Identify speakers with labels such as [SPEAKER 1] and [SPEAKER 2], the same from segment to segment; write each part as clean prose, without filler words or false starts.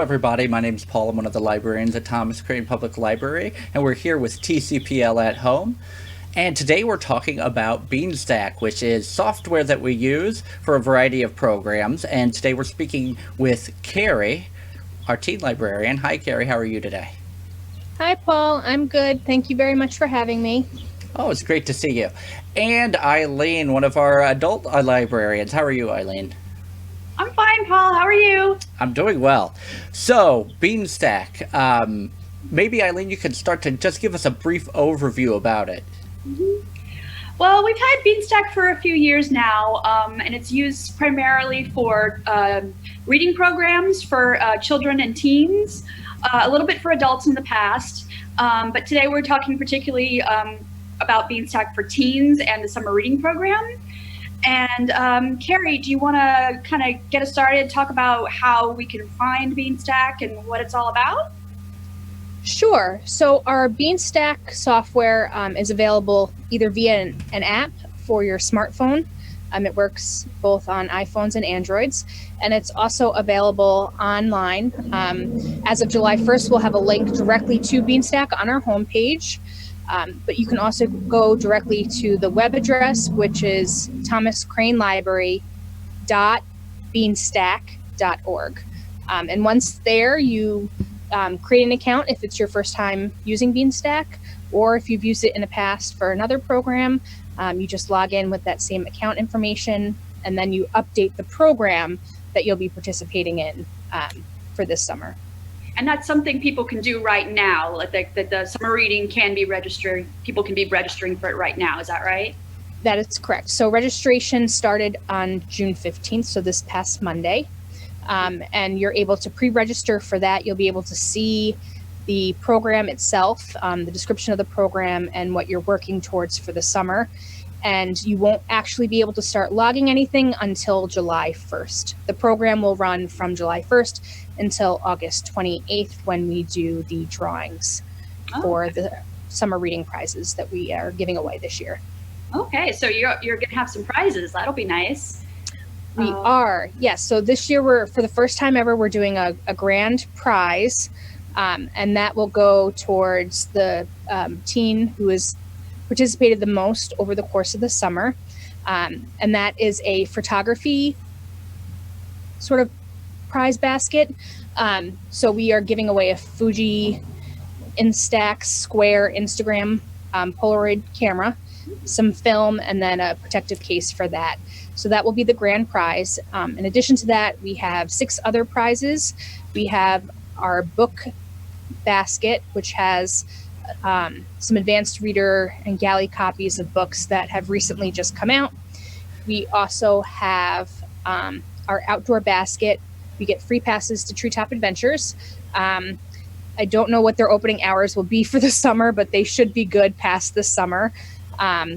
[SPEAKER 1] everybody. My name's Paul. I'm one of the librarians at Thomas Crane Public Library, and we're here with TCPL at Home. And today we're talking about Beanstack, which is software that we use for a variety of programs. And today we're speaking with Carrie, our teen librarian. Hi, Carrie. How are you today?
[SPEAKER 2] Hi, Paul. I'm good. Thank you very much for having me.
[SPEAKER 1] Oh, it's great to see you. And Eileen, one of our adult librarians. How are you, Eileen?
[SPEAKER 3] I'm fine, Paul. How are you?
[SPEAKER 1] I'm doing well. So, Beanstack. Maybe, Eileen, you could start to just give us a brief overview about it.
[SPEAKER 3] Well, we've had Beanstack for a few years now, and it's used primarily for reading programs for children and teens, a little bit for adults in the past. But today we're talking particularly about Beanstack for teens and the summer reading program. And Carrie, do you want to kind of get us started, talk about how we can find Beanstack and what it's all about?
[SPEAKER 2] Sure. So our Beanstack software is available either via an app for your smartphone. It works both on iPhones and Androids, and it's also available online. As of July 1st, we'll have a link directly to Beanstack on our homepage. But you can also go directly to the web address, which is thomascraneLibrary.beanstack.org. And once there, you create an account if it's your first time using Beanstack, or if you've used it in the past for another program, you just log in with that same account information, and then you update the program that you'll be participating in for this summer.
[SPEAKER 3] And that's something people can do right now, like the summer reading can be registered. People can be registering for it right now. Is that right?
[SPEAKER 2] That is correct. So registration started on June 15th, so this past Monday. And you're able to pre-register for that. You'll be able to see the program itself, the description of the program, and what you're working towards for the summer. And you won't actually be able to start logging anything until July 1st. The program will run from July 1st until August 28th when we do the drawings for the summer reading prizes that we are giving away this year.
[SPEAKER 3] Okay, so you're going to have some prizes. That'll be nice.
[SPEAKER 2] We are, yes. So this year, for the first time ever, we're doing a grand prize, and that will go towards the teen who has participated the most over the course of the summer. And that is a photography sort of prize basket. So we are giving away a Fuji Instax Square Instagram Polaroid camera, some film, and then a protective case for that. So that will be the grand prize. In addition to that, we have 6 other prizes. We have our book basket, which has some advanced reader and galley copies of books that have recently just come out. We also have our outdoor basket. We get free passes to Treetop Adventures. I don't know what their opening hours will be for the summer, but they should be good past the summer.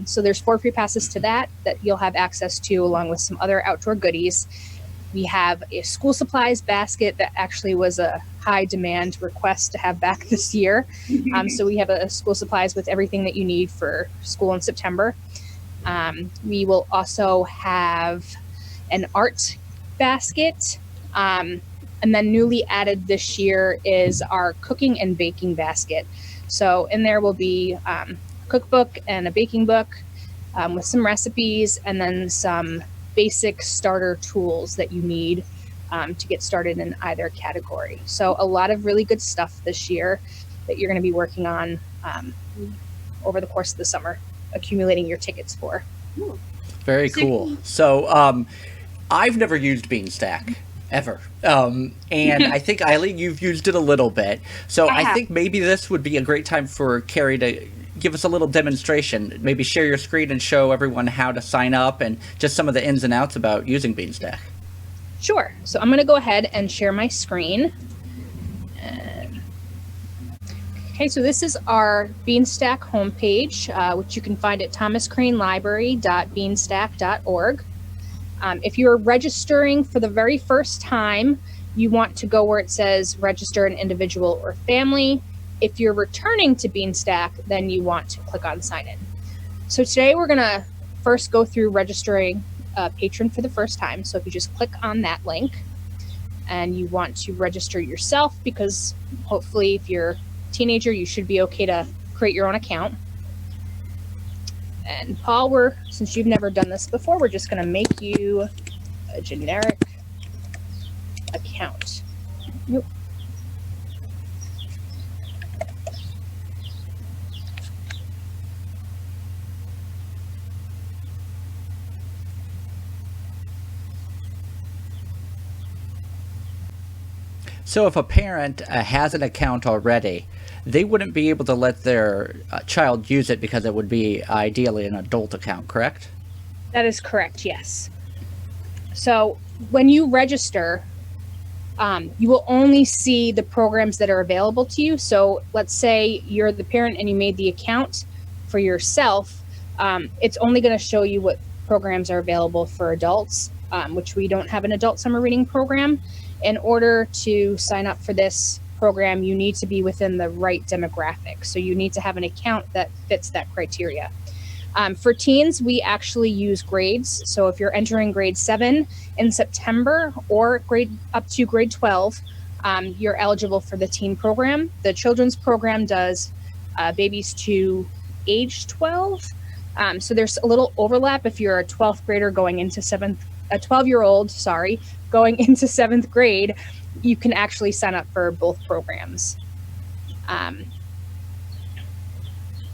[SPEAKER 2] So there's 4 free passes to that you'll have access to, along with some other outdoor goodies. We have a school supplies basket that actually was a high demand request to have back this year. So we have a school supplies with everything that you need for school in September. We will also have an art basket. And then newly added this year is our cooking and baking basket. So in there will be a cookbook and a baking book with some recipes, and then some basic starter tools that you need to get started in either category. So a lot of really good stuff this year that you're going to be working on over the course of the summer, accumulating your tickets for.
[SPEAKER 1] Very cool. So I've never used Beanstack ever. And I think, Eileen, you've used it a little bit. So I think maybe this would be a great time for Carrie to give us a little demonstration. Maybe share your screen and show everyone how to sign up and just some of the ins and outs about using Beanstack.
[SPEAKER 2] Sure. So I'm going to go ahead and share my screen. Okay, so this is our Beanstack homepage, which you can find at thomascraneLibrary.beanstack.org. If you're registering for the very first time, you want to go where it says register an individual or family. If you're returning to Beanstack, then you want to click on sign in. So today we're going to first go through registering a patron for the first time. So if you just click on that link, and you want to register yourself, because hopefully if you're a teenager, you should be okay to create your own account. And Paul, since you've never done this before, we're just going to make you a generic account. Yep.
[SPEAKER 1] So if a parent has an account already, they wouldn't be able to let their child use it because it would be ideally an adult account, correct?
[SPEAKER 2] That is correct, yes. So when you register, you will only see the programs that are available to you. So let's say you're the parent and you made the account for yourself. It's only going to show you what programs are available for adults, which we don't have an adult summer reading program. In order to sign up for this program, you need to be within the right demographic. So you need to have an account that fits that criteria. For teens, we actually use grades. So if you're entering grade 7 in September or grade up to grade 12, you're eligible for the teen program. The children's program does babies to age 12. So there's a little overlap if you're a 12th grader going into a 12-year-old, going into 7th grade, you can actually sign up for both programs.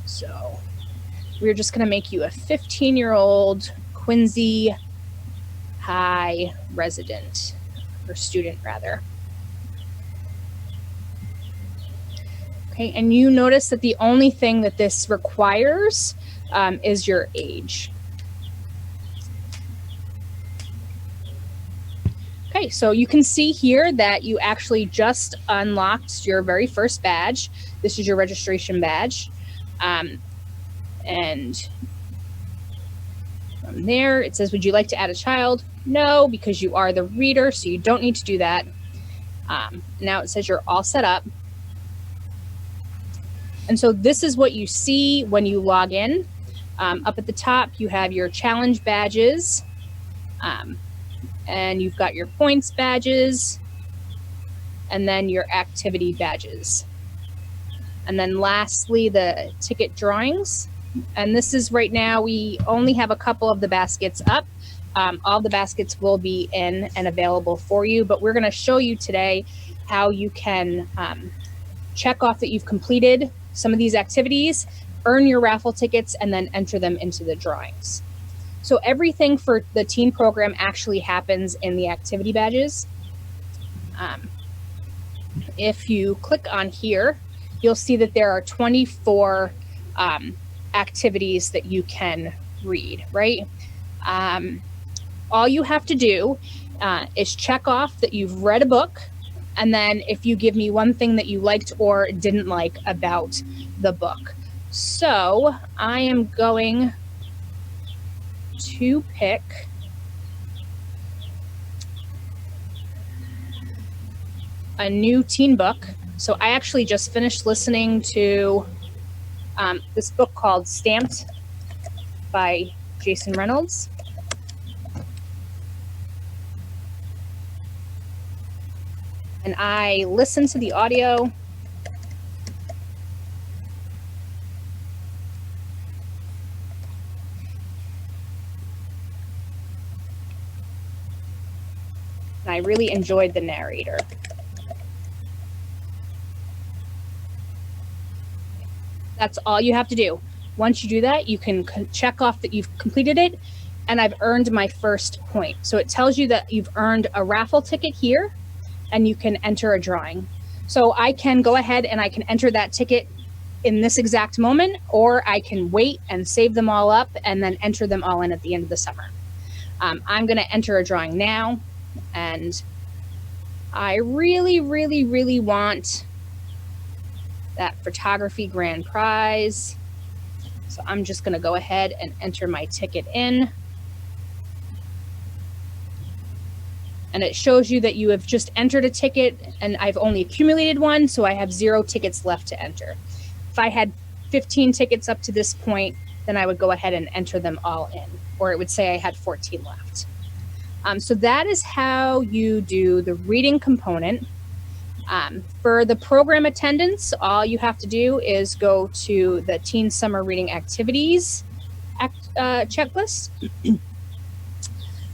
[SPEAKER 2] So we're just going to make you a 15-year-old Quincy High resident, or student rather. Okay, and you notice that the only thing that this requires is your age. Okay, so you can see here that you actually just unlocked your very first badge. This is your registration badge. And from there, it says, would you like to add a child? No, because you are the reader, so you don't need to do that. Now it says you're all set up. And so this is what you see when you log in. Up at the top, you have your challenge badges. And you've got your points badges, and then your activity badges. And then lastly, the ticket drawings. And this is right now, we only have a couple of the baskets up. All the baskets will be in and available for you, but we're gonna show you today how you can check off that you've completed some of these activities, earn your raffle tickets, and then enter them into the drawings. So everything for the teen program actually happens in the activity badges. If you click on here, you'll see that there are 24 activities that you can read, right? All you have to do is check off that you've read a book, and then if you give me one thing that you liked or didn't like about the book. So I am going to pick a new teen book. So I actually just finished listening to this book called Stamped by Jason Reynolds. And I listened to the audio. And I really enjoyed the narrator. That's all you have to do. Once you do that, you can check off that you've completed it, and I've earned my first point. So it tells you that you've earned a raffle ticket here, and you can enter a drawing. So I can go ahead and I can enter that ticket in this exact moment, or I can wait and save them all up and then enter them all in at the end of the summer. I'm going to enter a drawing now, and I really, really, really want that photography grand prize. So I'm just going to go ahead and enter my ticket in. And it shows you that you have just entered a ticket, and I've only accumulated one, so I have 0 tickets left to enter. If I had 15 tickets up to this point, then I would go ahead and enter them all in, or it would say I had 14 left. So that is how you do the reading component. For the program attendance, all you have to do is go to the Teen Summer Reading Activities checklist.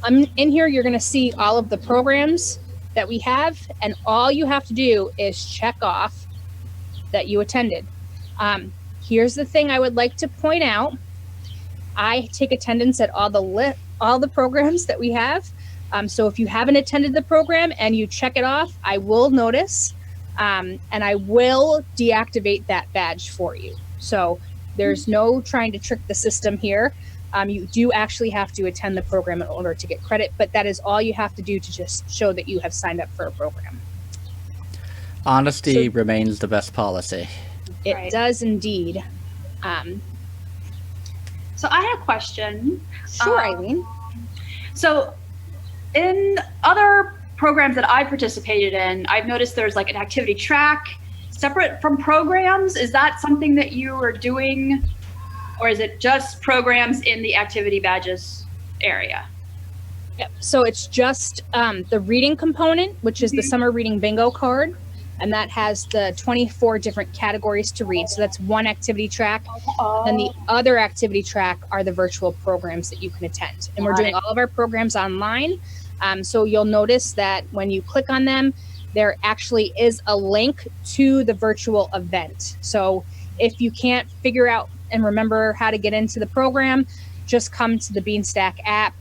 [SPEAKER 2] In here, you're going to see all of the programs that we have, and all you have to do is check off that you attended. Here's the thing I would like to point out. I take attendance at all the programs that we have. So if you haven't attended the program and you check it off, I will notice, and I will deactivate that badge for you. So there's no trying to trick the system here. You do actually have to attend the program in order to get credit, but that is all you have to do to just show that you have signed up for a program.
[SPEAKER 1] Honesty remains the best policy.
[SPEAKER 2] It does indeed.
[SPEAKER 3] So I had a question.
[SPEAKER 2] Sure, Eileen.
[SPEAKER 3] So in other programs that I've participated in, I've noticed there's like an activity track separate from programs. Is that something that you are doing, or is it just programs in the activity badges area?
[SPEAKER 2] Yep. So it's just the reading component, which is the summer reading bingo card. And that has the 24 different categories to read. So that's one activity track. Then the other activity track are the virtual programs that you can attend. And we're doing all of our programs online. So you'll notice that when you click on them, there actually is a link to the virtual event. So if you can't figure out and remember how to get into the program, just come to the Beanstack app,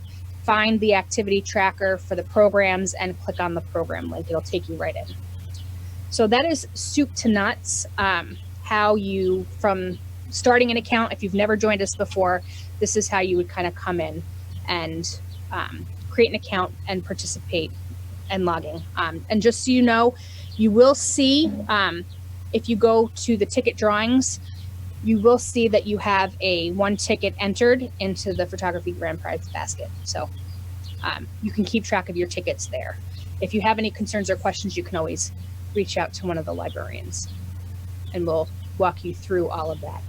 [SPEAKER 2] find the activity tracker for the programs, and click on the program link. It'll take you right in. So that is soup to nuts, how you, from starting an account, if you've never joined us before, this is how you would kind of come in and create an account and participate and logging. And just so you know, you will see, if you go to the ticket drawings, you will see that you have a 1 ticket entered into the photography grand prize basket. So you can keep track of your tickets there. If you have any concerns or questions, you can always reach out to one of the librarians and we'll walk you through all of that.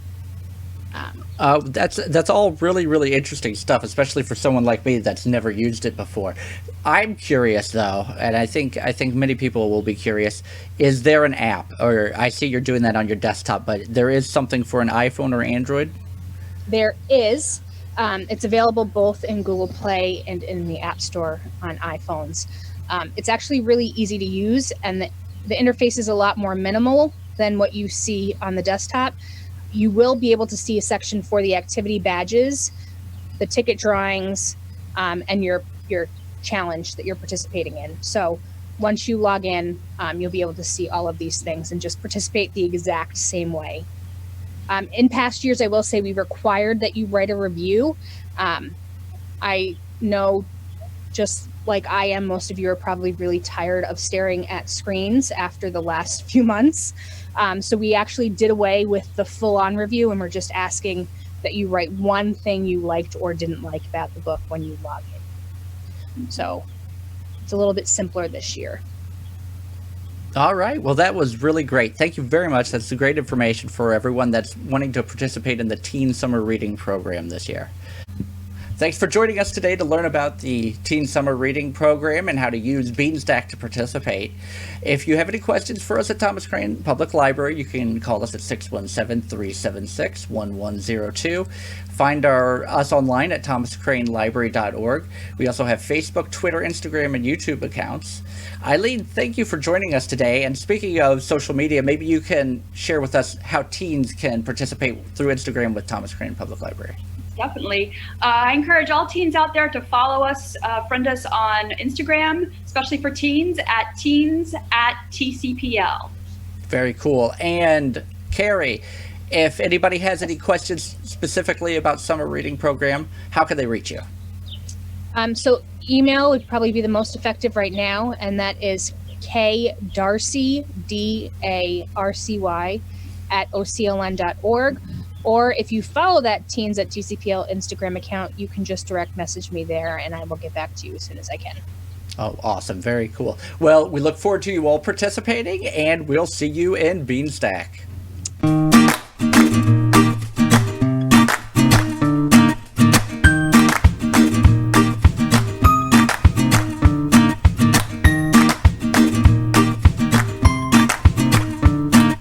[SPEAKER 1] That's all really, really interesting stuff, especially for someone like me that's never used it before. I'm curious though, and I think many people will be curious. Is there an app? Or I see you're doing that on your desktop, but there is something for an iPhone or Android? There
[SPEAKER 2] is. It's available both in Google Play and in the App Store on iPhones. It's actually really easy to use, and the interface is a lot more minimal than what you see on the desktop. You will be able to see a section for the activity badges, the ticket drawings, and your challenge that you're participating in. So once you log in, you'll be able to see all of these things and just participate the exact same way. In past years, I will say we required that you write a review. I know, just like I am, most of you are probably really tired of staring at screens after the last few months. So we actually did away with the full-on review, and we're just asking that you write one thing you liked or didn't like about the book when you log in. So it's a little bit simpler this year.
[SPEAKER 1] All right. Well, that was really great. Thank you very much. That's great information for everyone that's wanting to participate in the Teen Summer Reading Program this year. Thanks for joining us today to learn about the Teen Summer Reading Program and how to use Beanstack to participate. If you have any questions for us at Thomas Crane Public Library, you can call us at 617-376-1102. Find us online at thomascranelibrary.org. We also have Facebook, Twitter, Instagram, and YouTube accounts. Eileen, thank you for joining us today. And speaking of social media, maybe you can share with us how teens can participate through Instagram with Thomas Crane Public Library.
[SPEAKER 3] Definitely. I encourage all teens out there to follow us, friend us on Instagram, especially for teens, at teens@TCPL.
[SPEAKER 1] Very cool. And Carrie, if anybody has any questions specifically about Summer Reading Program, how can they reach you?
[SPEAKER 2] So email would probably be the most effective right now, and that is kdarcy, DARCY, @ocln.org. Or if you follow that Teens at TCPL Instagram account, you can just direct message me there and I will get back to you as soon as I can.
[SPEAKER 1] Oh, awesome. Very cool. Well, we look forward to you all participating, and we'll see you in Beanstack.